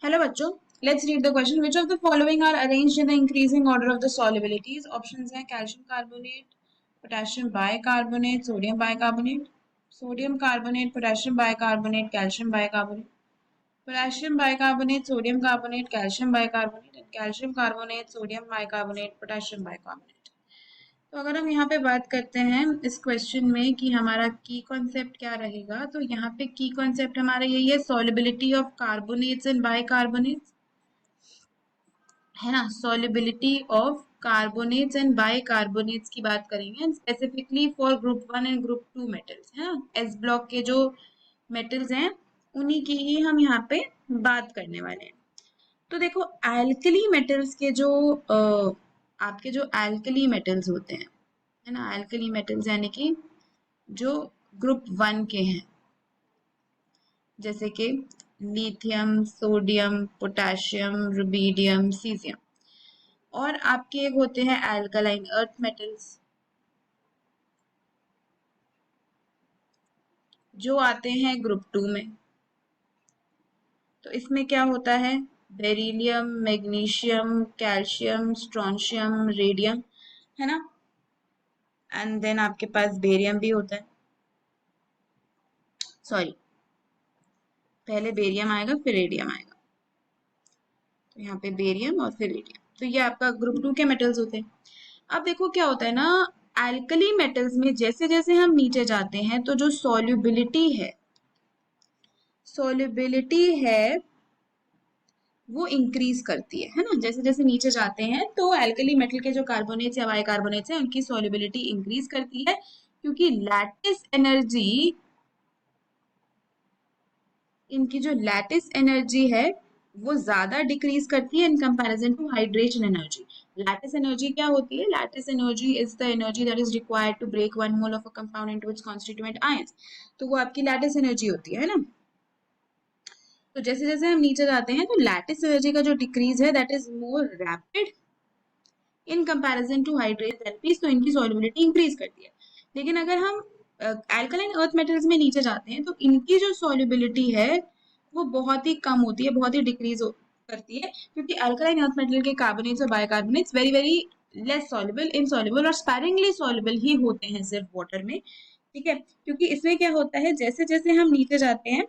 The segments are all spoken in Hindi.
हेलो बच्चों, let's read the question. Which of the following are arranged in the increasing order of the solubilities? Options हैं calcium carbonate, potassium bicarbonate, sodium bicarbonate. Sodium carbonate, potassium bicarbonate, calcium bicarbonate. Potassium bicarbonate, sodium carbonate, calcium bicarbonate and calcium carbonate, sodium bicarbonate, potassium bicarbonate. तो अगर हम यहाँ पे बात करते हैं इस क्वेश्चन में कि हमारा की कॉन्सेप्ट क्या रहेगा, तो यहाँ पे की कॉन्सेप्ट हमारा यही है, solubility of carbonates and bicarbonates, है ना. Solubility of carbonates and bicarbonates की बात करेंगे, specifically for group 1 and group 2 metals, है ना. एस ब्लॉक के जो मेटल्स हैं उन्हीं की ही हम यहाँ पे बात करने वाले हैं. तो देखो, एल्कली मेटल्स के जो आपके जो एल्कली मेटल्स होते हैं, है ना, एल्कली मेटल्स यानी कि जो ग्रुप 1 के हैं, जैसे कि lithium, sodium, potassium, rubidium, caesium. और आपके एक होते हैं एल्कलाइन अर्थ मेटल्स, जो आते हैं ग्रुप 2 में. तो इसमें क्या होता है, beryllium, magnesium, calcium, strontium, radium, है ना. एंड देन आपके पास बेरियम भी होता है. सॉरी, पहले बेरियम आएगा फिर रेडियम आएगा. तो यहाँ पे बेरियम और फिर रेडियम. तो ये आपका ग्रुप 2 के मेटल्स होते हैं. अब देखो क्या होता है ना, एल्कली मेटल्स में जैसे जैसे हम नीचे जाते हैं तो जो सॉल्युबिलिटी है वो इंक्रीज करती है ना. जैसे जैसे नीचे जाते हैं तो एल्कली मेटल के जो कार्बोनेट्स या बाइकार्बोनेट्स हैं उनकी सॉल्युबिलिटी इंक्रीज करती है, क्योंकि इनकी जो लैटिस एनर्जी है वो ज्यादा डिक्रीज करती है in comparison to hydration energy. Lattice energy क्या होती है? Lattice energy is the energy that is required to break one mole of a compound into its constituent ions. तो वो आपकी लैटिस एनर्जी होती है ना. तो जैसे जैसे हम नीचे जाते हैं तो लैटिस एनर्जी का जो डिक्रीज है that is more rapid in comparison to hydration therapies. तो इनकी सॉल्युबिलिटी इंक्रीज करती है. लेकिन अगर हम अल्कलाइन अर्थ मेटल्स में नीचे जाते हैं तो इनकी जो सॉल्युबिलिटी है वो बहुत ही कम होती है, बहुत ही डिक्रीज करती है, क्योंकि अल्कलाइन अर्थ मेटल के कार्बोनेट्स और bicarbonates very very less soluble, insoluble और स्पैरिंगली सॉल्युबल ही होते हैं सिर्फ वाटर में. ठीक है, क्योंकि इसमें क्या होता है, जैसे जैसे हम नीचे जाते हैं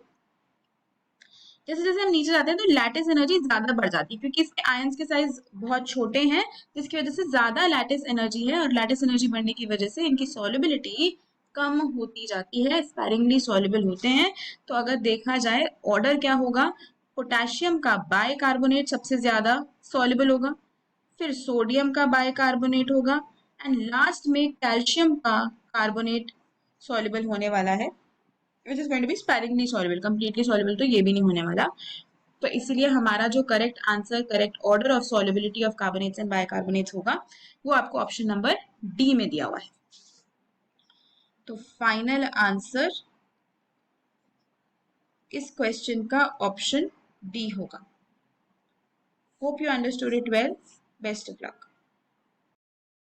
तो लैटिस एनर्जी ज्यादा बढ़ जाती है, क्योंकि इसके आयंस के साइज बहुत छोटे हैं, जिसकी वजह से ज्यादा लैटिस एनर्जी है, और लैटिस एनर्जी बढ़ने की वजह से इनकी सॉल्युबिलिटी कम होती जाती है, स्पैरिंगली सॉल्युबल होते हैं. तो अगर देखा जाए ऑर्डर क्या होगा, पोटेशियम का बाइकार्बोनेट सबसे ज्यादा सॉल्युबल होगा, फिर सोडियम का बाइकार्बोनेट होगा, एंड लास्ट में कैल्शियम का कार्बोनेट सॉल्युबल होने वाला है, which is going to be sparingly soluble. Completely soluble तो ये भी नहीं होने वाला. तो इसलिए हमारा जो correct answer, correct order of solubility of carbonates and bicarbonates होगा, वो आपको ऑप्शन नंबर डी में दिया हुआ है. तो फाइनल आंसर इस क्वेश्चन का ऑप्शन डी होगा. Hope you understood it well. Best of luck.